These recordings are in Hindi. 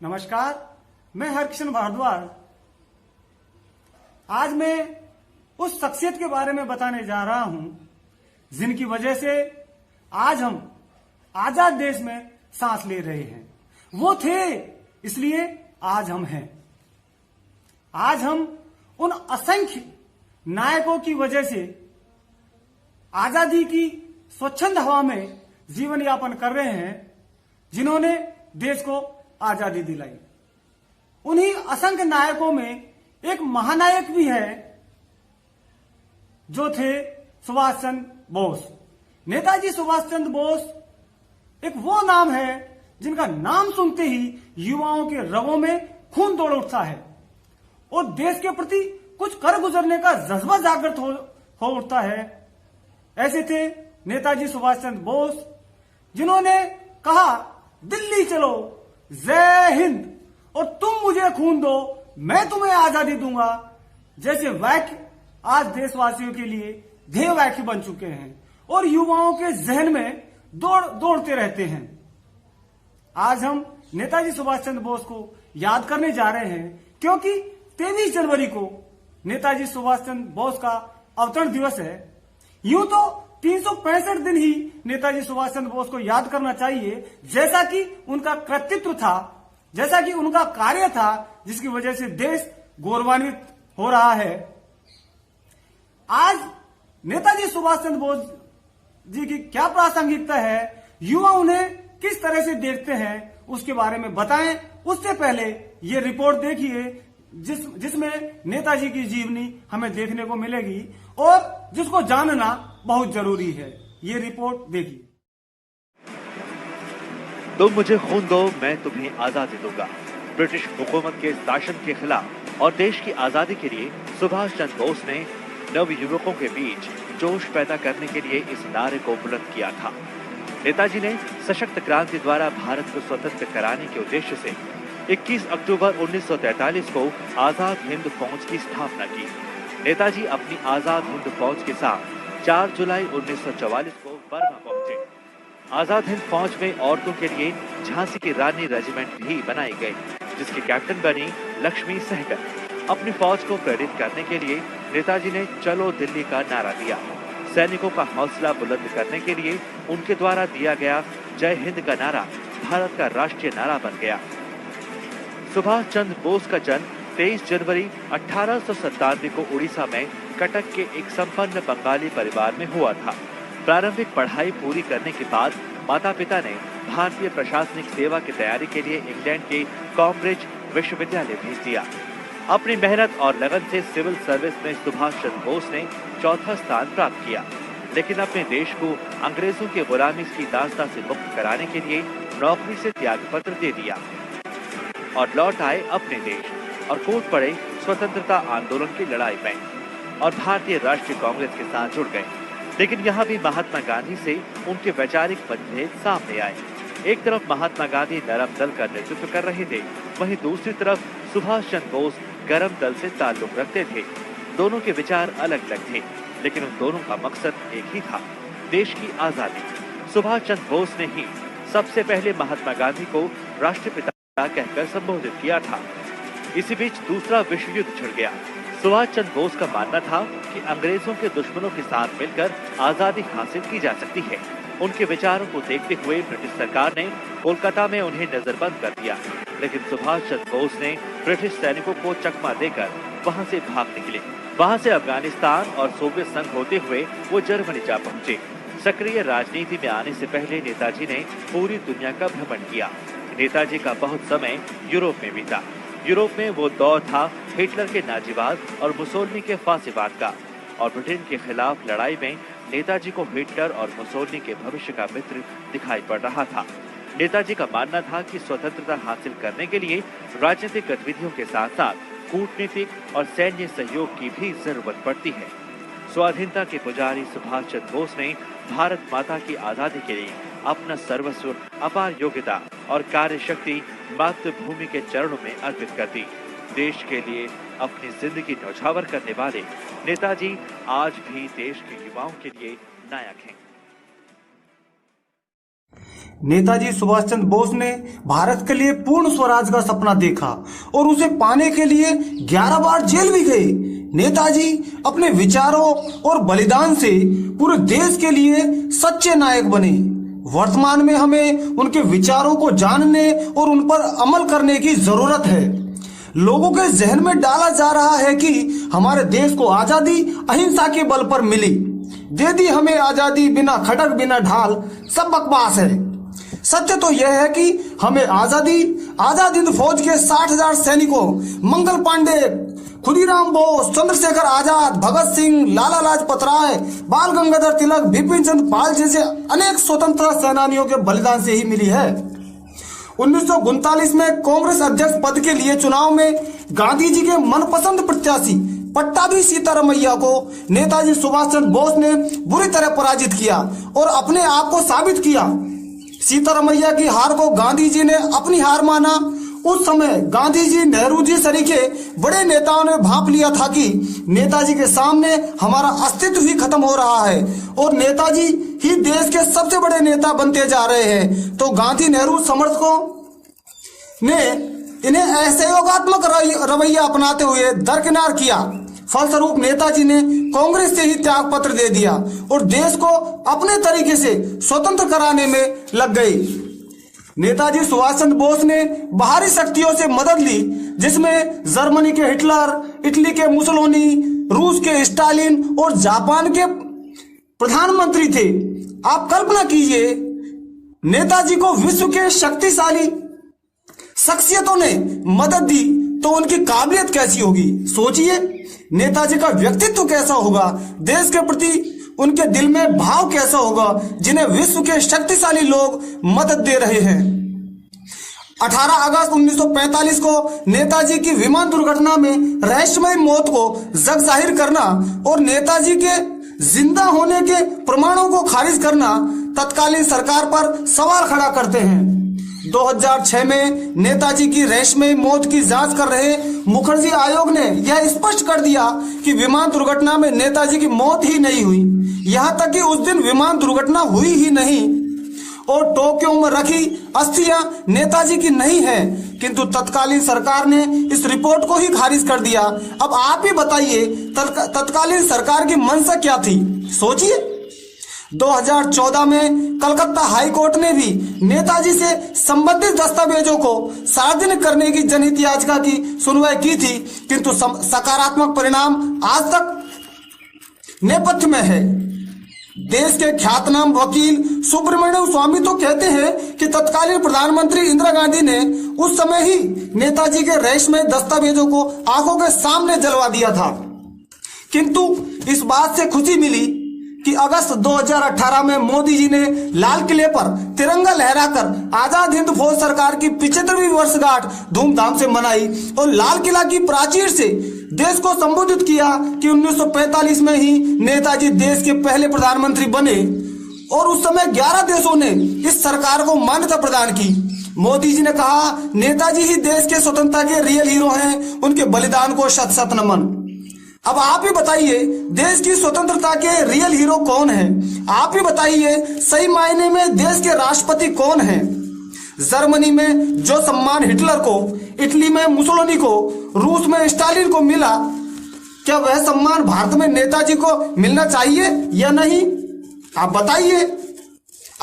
नमस्कार, मैं हरकिशन भारद्वाज। आज मैं उस शख्सियत के बारे में बताने जा रहा हूं जिनकी वजह से आज हम आजाद देश में सांस ले रहे हैं। वो थे, इसलिए आज हम हैं। आज हम उन असंख्य नायकों की वजह से आजादी की स्वच्छंद हवा में जीवन यापन कर रहे हैं जिन्होंने देश को आजादी दिलाई। उन्हीं असंख्य नायकों में एक महानायक भी है जो थे सुभाष चंद्र बोस। नेताजी सुभाष चंद्र बोस एक वो नाम है जिनका नाम सुनते ही युवाओं के रगों में खून दौड़ उठता है और देश के प्रति कुछ कर गुजरने का जज्बा जागृत हो उठता है। ऐसे थे नेताजी सुभाष चंद्र बोस जिन्होंने कहा, दिल्ली चलो, जय हिंद, और तुम मुझे खून दो, मैं तुम्हें आजादी दूंगा। जैसे वाक्य आज देशवासियों के लिए ध्येय वाक्य बन चुके हैं और युवाओं के जहन में दौड़ते रहते हैं। आज हम नेताजी सुभाष चंद्र बोस को याद करने जा रहे हैं क्योंकि 23 जनवरी को नेताजी सुभाष चंद्र बोस का अवतरण दिवस है। यूं तो 365 दिन ही नेताजी सुभाष चंद्र बोस को याद करना चाहिए, जैसा कि उनका कृतित्व था, जैसा कि उनका कार्य था, जिसकी वजह से देश गौरवान्वित हो रहा है। आज नेताजी सुभाष चंद्र बोस जी की क्या प्रासंगिकता है, युवा उन्हें किस तरह से देखते हैं, उसके बारे में बताएं। उससे पहले ये रिपोर्ट देखिए जिसमें नेताजी की जीवनी हमें देखने को मिलेगी और जिसको जानना बहुत जरूरी है। ये रिपोर्ट देखिए। तुम मुझे खून दो, मैं तुम्हें आजादी दूंगा। ब्रिटिश हुकूमत के शासन के खिलाफ और देश की आजादी के लिए सुभाष चंद्र बोस ने नव युवकों के बीच जोश पैदा करने के लिए इस नारे को बुलंद किया था। नेताजी ने सशक्त क्रांति द्वारा भारत को स्वतंत्र कराने के उद्देश्य से 21 अक्टूबर 1943 को आजाद हिंद फौज की स्थापना की। नेताजी अपनी आजाद हिंद फौज के साथ 4 जुलाई 1944 को बर्मा पहुंचे। आजाद हिंद फौज में औरतों के लिए झांसी की रानी रेजिमेंट भी बनाई गई, जिसकी कैप्टन बनी लक्ष्मी सहगल। अपनी फौज को प्रेरित करने के लिए नेताजी ने चलो दिल्ली का नारा दिया। सैनिकों का हौसला बुलंद करने के लिए उनके द्वारा दिया गया जय हिंद का नारा भारत का राष्ट्रीय नारा बन गया। सुभाष चंद्र बोस का जन्म 23 जनवरी 1897 को उड़ीसा में कटक के एक संपन्न बंगाली परिवार में हुआ था। प्रारंभिक पढ़ाई पूरी करने के बाद माता पिता ने भारतीय प्रशासनिक सेवा की तैयारी के लिए इंग्लैंड के कैम्ब्रिज विश्वविद्यालय भेज दिया। अपनी मेहनत और लगन से सिविल सर्विस में सुभाष चंद्र बोस ने चौथा स्थान प्राप्त किया, लेकिन अपने देश को अंग्रेजों की गुलामी की दास्ता से मुक्त कराने के लिए नौकरी से त्याग पत्र दे दिया और लौट आए अपने देश और कूद पड़े स्वतंत्रता आंदोलन की लड़ाई में और भारतीय राष्ट्रीय कांग्रेस के साथ जुड़ गए। लेकिन यहाँ भी महात्मा गांधी से उनके वैचारिक मतभेद सामने आए। एक तरफ महात्मा गांधी नरम दल का नेतृत्व कर रहे थे, वहीं दूसरी तरफ सुभाष चंद्र बोस गरम दल से ताल्लुक रखते थे। दोनों के विचार अलग अलग थे, लेकिन उन दोनों का मकसद एक ही था, देश की आजादी। सुभाष चंद्र बोस ने ही सबसे पहले महात्मा गांधी को राष्ट्रपिता कहकर संबोधित किया था। इसी बीच दूसरा विश्व युद्ध छिड़ गया। सुभाष चंद्र बोस का मानना था कि अंग्रेजों के दुश्मनों के साथ मिलकर आजादी हासिल की जा सकती है। उनके विचारों को देखते हुए ब्रिटिश सरकार ने कोलकाता में उन्हें नजरबंद कर दिया, लेकिन सुभाष चंद्र बोस ने ब्रिटिश सैनिकों को चकमा देकर वहां से भाग निकले। वहां से अफगानिस्तान और सोवियत संघ होते हुए वो जर्मनी जा पहुंचे। सक्रिय राजनीति में आने से पहले नेताजी ने पूरी दुनिया का भ्रमण किया। नेताजी का बहुत समय यूरोप में बीता। यूरोप में वो दौर था हिटलर के नाजीवाद और मुसोलिनी के फांसीवाद का, और ब्रिटेन के खिलाफ लड़ाई में नेताजी को हिटलर और मुसोलिनी के भविष्य का मित्र दिखाई पड़ रहा था। नेताजी का मानना था कि स्वतंत्रता हासिल करने के लिए राजनीतिक गतिविधियों के साथ साथ कूटनीतिक और सैन्य सहयोग की भी जरूरत पड़ती है। स्वाधीनता के पुजारी सुभाष चंद्र बोस ने भारत माता की आजादी के लिए अपना सर्वस्व, अपार योग्यता और कार्य शक्ति मातृभूमि के चरणों में अर्पित कर दी। देश के लिए अपनी जिंदगी न्यौछावर करने वाले नेताजी आज भी देश के युवाओं के लिए नायक हैं। नेताजी सुभाष चंद्र बोस ने भारत के लिए पूर्ण स्वराज का सपना देखा और उसे पाने के लिए 11 बार जेल भी गए। नेताजी अपने विचारों और बलिदान से पूरे देश के लिए सच्चे नायक बने। वर्तमान में हमें उनके विचारों को जानने और उन पर अमल करने की जरूरत है। लोगों के जहन में डाला जा रहा है कि हमारे देश को आजादी अहिंसा के बल पर मिली, दे दी हमें आजादी बिना खड़ग बिना ढाल, सब बकवास है। सत्य तो यह है कि हमें आजादी हिंद फौज के 60,000 सैनिकों, मंगल पांडे, खुदीराम बोस, चंद्रशेखर आजाद, भगत सिंह, लाला लाजपत राय, बाल गंगाधर तिलक, बिपिन चंद्र पाल जैसे अनेक स्वतंत्रता सेनानियों के बलिदान से ही मिली है। 1939 में कांग्रेस अध्यक्ष पद के लिए चुनाव में गांधी जी के मनपसंद प्रत्याशी पट्टाभी सीतारमैया को नेताजी सुभाष चंद्र बोस ने बुरी तरह पराजित किया और अपने आप को साबित किया। सीतारमैया की हार को गांधी जी ने अपनी हार माना। उस समय गांधी जी, नेहरू जी सरीखे बड़े नेताओं ने भांप लिया था कि नेताजी के सामने हमारा अस्तित्व ही खत्म हो रहा है और नेताजी ही देश के सबसे बड़े नेता बनते जा रहे हैं। तो गांधी नेहरू समर्थकों ने इन्हें असहयोगात्मक रवैया अपनाते हुए दरकिनार किया। फलस्वरूप नेताजी ने कांग्रेस से ही त्याग पत्र दे दिया और देश को अपने तरीके से स्वतंत्र कराने में लग गए। नेताजी सुभाष चंद्र बोस ने बाहरी शक्तियों से मदद ली, जिसमें जर्मनी के हिटलर, इटली के मुसोलिनी, रूस के स्टालिन और जापान के प्रधानमंत्री थे। आप कल्पना कीजिए, नेताजी को विश्व के शक्तिशाली शख्सियतों ने मदद दी तो उनकी काबिलियत कैसी होगी। सोचिए, नेताजी का व्यक्तित्व कैसा होगा, देश के प्रति उनके दिल में भाव कैसा होगा, जिन्हें विश्व के शक्तिशाली लोग मदद दे रहे हैं। 18 अगस्त 1945 को नेताजी की विमान दुर्घटना में रहस्यमय मौत को जग जाहिर करना और नेताजी के जिंदा होने के प्रमाणों को खारिज करना तत्कालीन सरकार पर सवाल खड़ा करते हैं। 2006 में नेताजी की रहस्यमय मौत की जांच कर रहे मुखर्जी आयोग ने यह स्पष्ट कर दिया कि विमान दुर्घटना में नेताजी की मौत ही नहीं हुई। यहां तक कि उस दिन विमान दुर्घटना हुई ही नहीं और टोक्यो में रखी अस्थियां नेताजी की नहीं है, किंतु तत्कालीन सरकार ने इस रिपोर्ट को ही खारिज कर दिया। अब आप ही बताइए, तत्कालीन सरकार की मंशा क्या थी। सोचिए, 2014 में कलकत्ता हाई कोर्ट ने भी नेताजी से संबंधित दस्तावेजों को सार्वजनिक करने की जनहित याचिका की सुनवाई की थी, किंतु सकारात्मक परिणाम आज तक नेपथ्य में है। देश के ख्यातनाम वकील सुब्रमण्यम स्वामी तो कहते हैं कि तत्कालीन प्रधानमंत्री इंदिरा गांधी ने उस समय ही नेताजी के रहस्यमय दस्तावेजों को आंखों के सामने जलवा दिया था। किंतु इस बात से खुशी मिली कि अगस्त 2018 में मोदी जी ने लाल किले पर तिरंगा लहराकर आजाद हिंद फौज सरकार की 75वीं वर्षगांठ धूमधाम से मनाई और लाल किला की प्राचीर से देश को संबोधित किया कि 1945 में ही नेताजी देश के पहले प्रधानमंत्री बने और उस समय 11 देशों ने इस सरकार को मान्यता प्रदान की। मोदी जी ने कहा, नेताजी ही देश के स्वतंत्रता के रियल हीरो हैं, उनके बलिदान को शत शत नमन। अब आप ही बताइए, देश की स्वतंत्रता के रियल हीरो कौन है? आप ही बताइए, सही मायने में देश के राष्ट्रपति कौन है? जर्मनी में जो सम्मान हिटलर को, इटली में मुसोलिनी को, रूस में स्टालिन को मिला, क्या वह सम्मान भारत में नेताजी को मिलना चाहिए या नहीं? आप बताइए।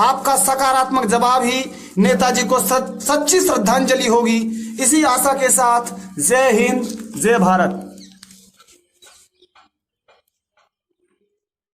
आपका सकारात्मक जवाब ही नेताजी को सच्ची श्रद्धांजलि होगी। इसी आशा के साथ जय हिंद, जय भारत।